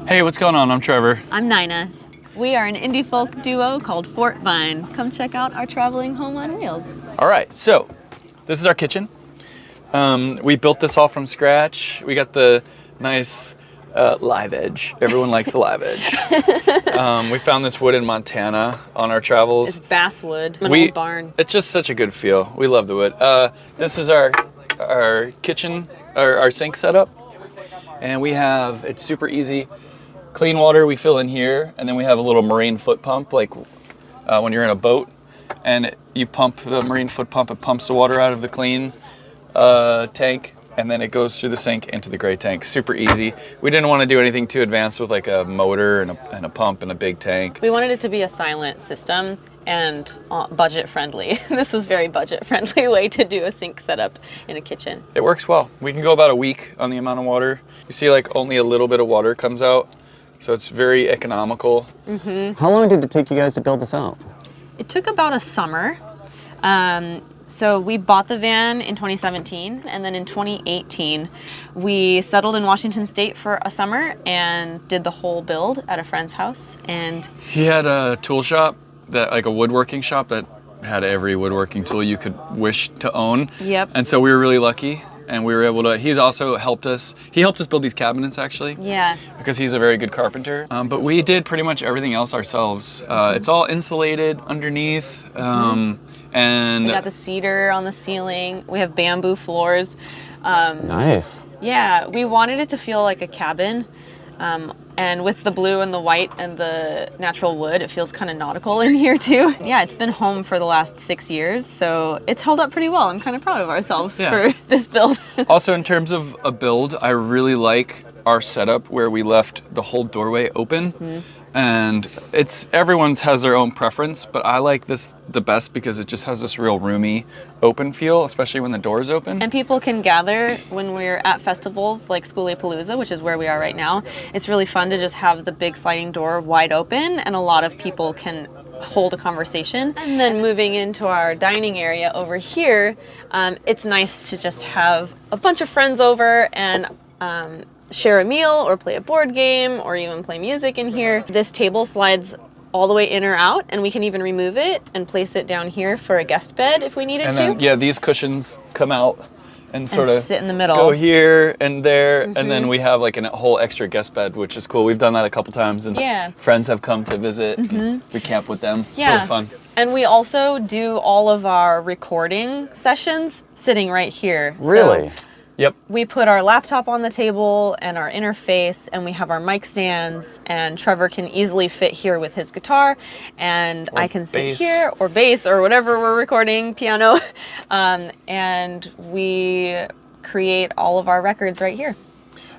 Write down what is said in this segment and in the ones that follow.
Hey, what's going on? I'm Trevor. I'm Nyna. We are an indie folk duo called Fort Vine. Come check out our traveling home on wheels. All right, so this is our kitchen. We built this all from scratch. We got the nice live edge. Everyone likes the live edge. We found this wood in Montana on our travels. It's basswood, an old barn. It's just such a good feel. We love the wood. This is our kitchen, our sink setup. And we have, it's super easy. Clean water we fill in here, and then we have a little marine foot pump, like when you're in a boat, and you pump the marine foot pump, it pumps the water out of the clean tank, and then it goes through the sink into the gray tank. Super easy. We didn't want to do anything too advanced with like a motor and a pump and a big tank. We wanted it to be a silent system and budget friendly. This was very budget friendly way to do a sink setup in a kitchen. It works well. We can go about a week on the amount of water. You see like only a little bit of water comes out, so it's very economical. How long did it take you guys to build this out? It took about a summer. So we bought the van in 2017, and then in 2018, we settled in Washington State for a summer and did the whole build at a friend's house. And he had a tool shop, like a woodworking shop that had every woodworking tool you could wish to own. Yep. And so we were really lucky, and we were able to, he's also helped us, he helped us build these cabinets actually. Yeah. Because he's a very good carpenter. But we did pretty much everything else ourselves. It's all insulated underneath. And we got the cedar on the ceiling. We have bamboo floors. Nice. Yeah, we wanted it to feel like a cabin. And with the blue and the white and the natural wood, it feels kind of nautical in here too. Yeah, it's been home for the last 6 years, so it's held up pretty well. I'm kind of proud of ourselves for this build. Also, in terms of a build, I really like our setup where we left the whole doorway open. And everyone's has their own preference, but I like this the best because it just has this real roomy, open feel, especially when the door's open. And people can gather when we're at festivals like Schoolie-Palooza, which is where we are right now. It's really fun to just have the big sliding door wide open, and a lot of people can hold a conversation. And then moving into our dining area over here, it's nice to just have a bunch of friends over and share a meal or play a board game or even play music in here. This table slides all the way in or out, and we can even remove it and place it down here for a guest bed if we needed to. And then, these cushions come out and sort of sit in the middle. Go here and there, and then we have like a whole extra guest bed, which is cool. We've done that a couple times, and friends have come to visit. And we camp with them. It's really fun. And we also do all of our recording sessions sitting right here. Really? So, yep. We put our laptop on the table and our interface, and we have our mic stands, and Trevor can easily fit here with his guitar, and I can sit here, or bass, or whatever we're recording, piano, and we create all of our records right here.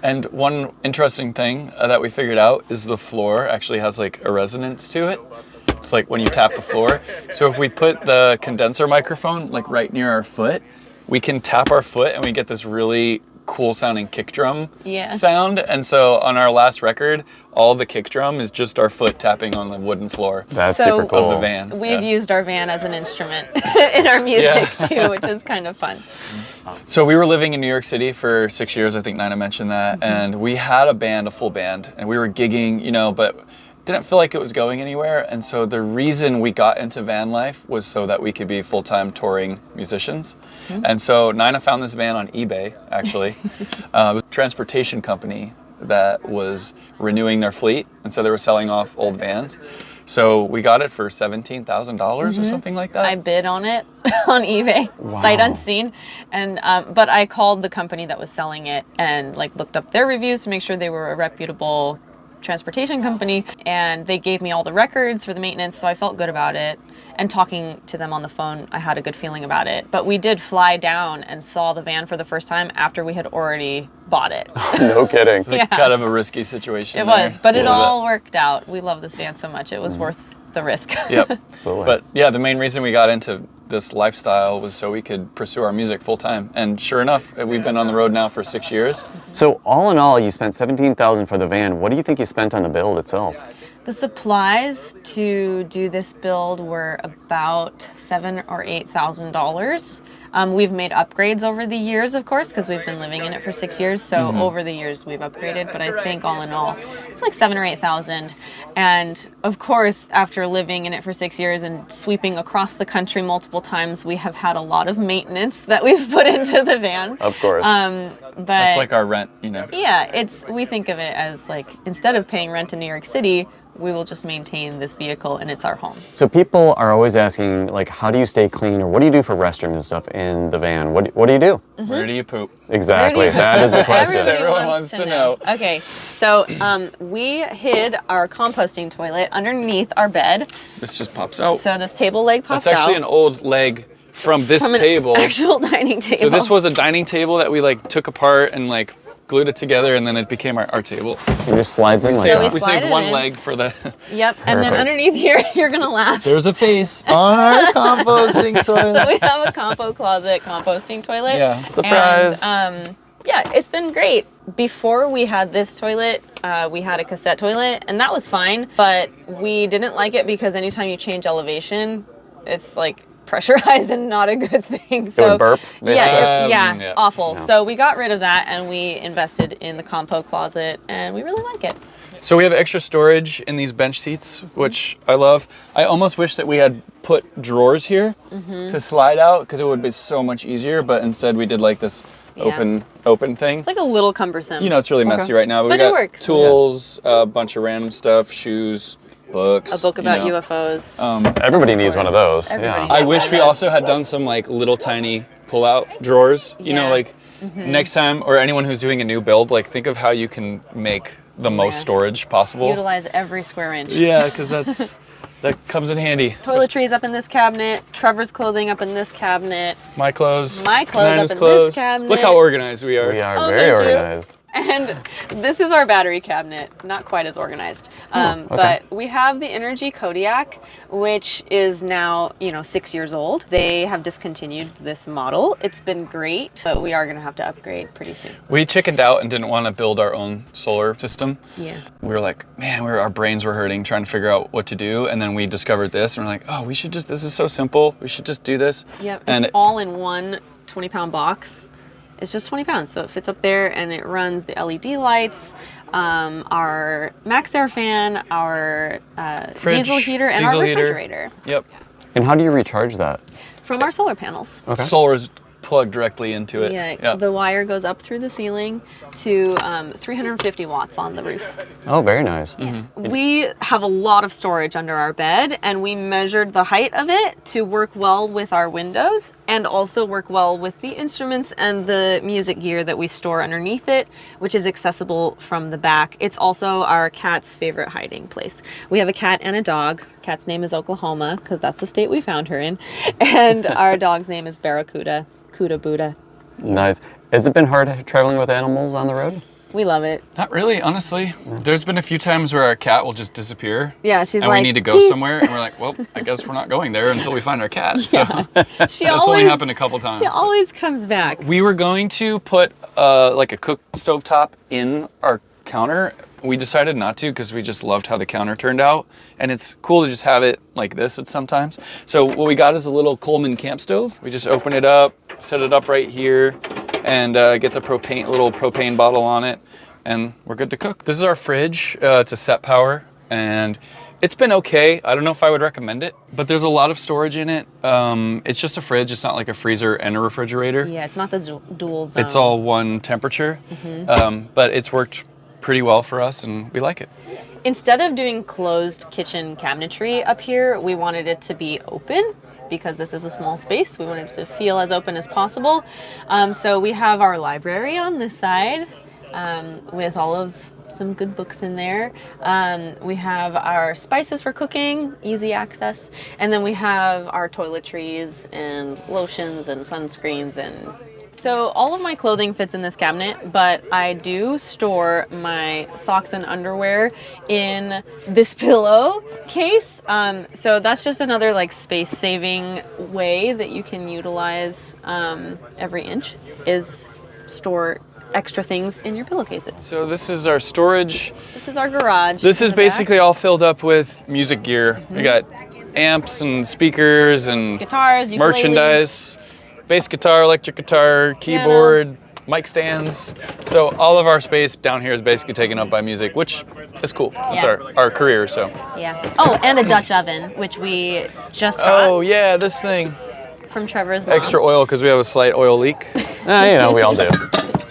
And one interesting thing that we figured out is the floor actually has like a resonance to it. It's like when you tap the floor. So if we put the condenser microphone like right near our foot, we can tap our foot and we get this really cool sounding kick drum sound. And so on our last record, all the kick drum is just our foot tapping on the wooden floor. That's super cool. Of the van. We've used our van as an instrument in our music too, which is kind of fun. So we were living in New York City for 6 years, I think Nyna mentioned that. And we had a full band, and we were gigging, but didn't feel like it was going anywhere. And so the reason we got into van life was so that we could be full-time touring musicians. And so Nyna found this van on eBay, actually. It was a transportation company that was renewing their fleet. And so they were selling off old vans. So we got it for $17,000 or something like that. I bid on it on eBay, sight unseen. And but I called the company that was selling it and looked up their reviews to make sure they were a reputable transportation company, and they gave me all the records for the maintenance, so I felt good about it. And talking to them on the phone, I had a good feeling about it. But we did fly down and saw the van for the first time after we had already bought it. No kidding. Kind of a risky situation. It was, but it all worked out. We love this van so much. It was worth the risk. Yep. Absolutely. But yeah, the main reason we got into this lifestyle was so we could pursue our music full time. And sure enough, we've been on the road now for 6 years. So all in all, you spent $17,000 for the van. What do you think you spent on the build itself? The supplies to do this build were about $7,000 or $8,000. We've made upgrades over the years, of course, because we've been living in it for 6 years. So over the years we've upgraded, but I think all in all, it's like 7,000 or 8,000. And of course, after living in it for 6 years and sweeping across the country multiple times, we have had a lot of maintenance that we've put into the van. Of course. But That's like our rent, you know. yeah, we think of it as like, instead of paying rent in New York City, we will just maintain this vehicle and it's our home. So people are always asking, like, how do you stay clean, or what do you do for restrooms and stuff in the van? What do you do? Where do you poop? Exactly, that is the question. Everyone wants to know. Okay, so we hid our composting toilet underneath our bed. This just pops out. So this table leg pops That's actually out. an old leg from this From an table. actual dining table. So this was a dining table that we like took apart and like glued it together, and then it became our table. It just slides in like So that. We slide saved it one in. leg for the... Yep, and then Perfect. underneath here, you're gonna laugh. There's a face on our composting So toilet. we have a compo closet composting toilet. Yeah. Surprise. And, yeah, it's been great. Before we had this toilet, we had a cassette toilet, and that was fine, but we didn't like it because anytime you change elevation, it's like pressurized and not a good thing. So would burp, yeah, basically? awful. No. So we got rid of that and we invested in the compo closet, and we really like it. So we have extra storage in these bench seats, which I love. I almost wish that we had put drawers here to slide out, because it would be so much easier, but instead we did like this open thing. It's like a little cumbersome. You know, it's really messy right now, but we But it got works. tools, a bunch of random stuff, shoes, books. A book about you know. UFOs. Everybody needs one of those. Everybody Yeah. I needs wish we also had done some like little tiny pull-out drawers. You know, Yeah. like next time, or anyone who's doing a new build, like think of how you can make the most Yeah. storage possible. Utilize every square inch. Yeah, because that comes in handy. Toiletries up in this cabinet. Trevor's clothing up in this cabinet. My clothes. My clothes Nina's up in clothes. this cabinet. Look how organized we are. We are Oh, very thank you. organized. And this is our battery cabinet, not quite as organized. okay. But we have the Energy Kodiak, which is now, 6 years old. They have discontinued this model. It's been great, but we are going to have to upgrade pretty soon. We chickened out and didn't want to build our own solar system. Yeah. We were like, man, our brains were hurting trying to figure out what to do. And then we discovered this, and we're like, oh, this is so simple. We should just do this. Yep. And It's all in one 20-pound box. It's just 20 pounds, so it fits up there, and it runs the LED lights, our max air fan, our Fridge, diesel heater, and diesel our heater. refrigerator Yep. And how do you recharge that? from our solar panels. Okay. Solar's plugged directly into it. Yeah, the wire goes up through the ceiling to 350 watts on the roof. Oh, very nice. We have a lot of storage under our bed, and we measured the height of it to work well with our windows and also work well with the instruments and the music gear that we store underneath it, which is accessible from the back. It's also our cat's favorite hiding place. We have a cat and a dog. Cat's name is Oklahoma, because that's the state we found her in. And our dog's name is Barracuda. Cuda Buddha. Nice. Has it been hard traveling with animals on the road? We love it. Not really, honestly. There's been a few times where our cat will just disappear. Yeah, she's and like, we need to go "Peace." somewhere, and we're like, well, I guess we're not going there until we find our cat. So She that's only happened a couple times. She always comes back. We were going to put like a cook stovetop in our counter. We decided not to, because we just loved how the counter turned out, and it's cool to just have it like this at sometimes. So what we got is a little Coleman camp stove. We just open it up, set it up right here, and get the little propane bottle on it, and we're good to cook. This is our fridge. It's a set power, and it's been okay. I don't know if I would recommend it, but there's a lot of storage in it. It's just a fridge. It's not like a freezer and a refrigerator. Yeah, it's not the dual zone. It's all one temperature, but it's worked pretty well for us, and we like it. Instead of doing closed kitchen cabinetry up here, we wanted it to be open because this is a small space. We wanted it to feel as open as possible. So we have our library on this side with all of some good books in there. We have our spices for cooking, easy access. And then we have our toiletries and lotions and sunscreens and so all of my clothing fits in this cabinet, but I do store my socks and underwear in this pillow case. So that's just another like space saving way that you can utilize every inch is store extra things in your pillowcases. So this is our storage. This is our garage. This in is the basically back. all filled up with music gear. We got amps and speakers and Guitars, ukuleles. merchandise. bass guitar, electric guitar, keyboard, mic stands. So all of our space down here is basically taken up by music, which is cool. It's our career, so. Yeah. Oh, and a Dutch oven, which we just got. Oh yeah, this thing. From Trevor's mom. Extra oil because we have a slight oil leak. You know, we all do.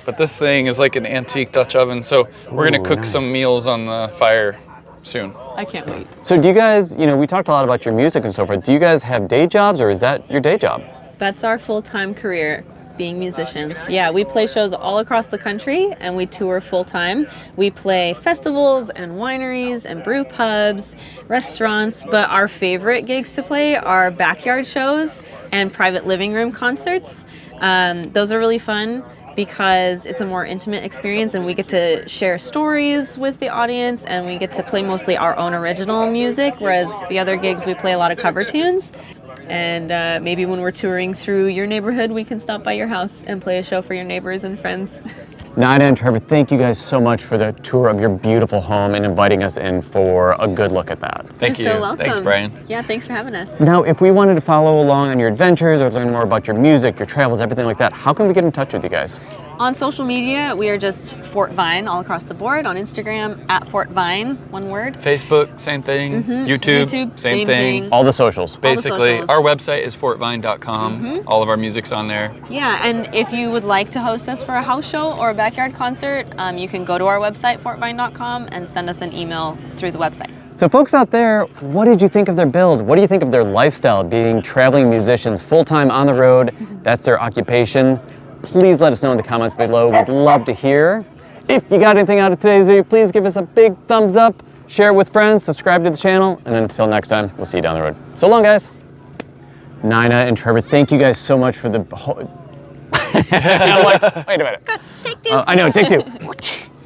But this thing is like an antique Dutch oven, so we're gonna cook some meals on the fire soon. I can't wait. So do you guys, you know, we talked a lot about your music and so forth. Do you guys have day jobs, or is that your day job? That's our full-time career, being musicians. Yeah, we play shows all across the country and we tour full-time. We play festivals and wineries and brew pubs, restaurants, but our favorite gigs to play are backyard shows and private living room concerts. Those are really fun because it's a more intimate experience and we get to share stories with the audience and we get to play mostly our own original music, whereas the other gigs we play a lot of cover tunes. And maybe when we're touring through your neighborhood, we can stop by your house and play a show for your neighbors and friends. Nyna and Trevor, thank you guys so much for the tour of your beautiful home and inviting us in for a good look at that. Thank you. You're so welcome. Thanks, Brian. Yeah, thanks for having us. Now, if we wanted to follow along on your adventures or learn more about your music, your travels, everything like that, how can we get in touch with you guys? On social media, we are just Fort Vine all across the board. On Instagram, at Fort Vine, one word. Facebook, same thing. YouTube, same thing. All the socials. Basically, socials. our website is fortvine.com. All of our music's on there. Yeah, and if you would like to host us for a house show or a backyard concert, you can go to our website, fortvine.com, and send us an email through the website. So folks out there, what did you think of their build? What do you think of their lifestyle, being traveling musicians full-time on the road? That's their occupation. Please let us know in the comments below. We'd love to hear. If you got anything out of today's video, please give us a big thumbs up, share it with friends, subscribe to the channel, and until next time, we'll see you down the road. So long, guys. Nyna and Trevor, thank you guys so much for the whole... I'm like, wait a minute. Take two. I know, take two.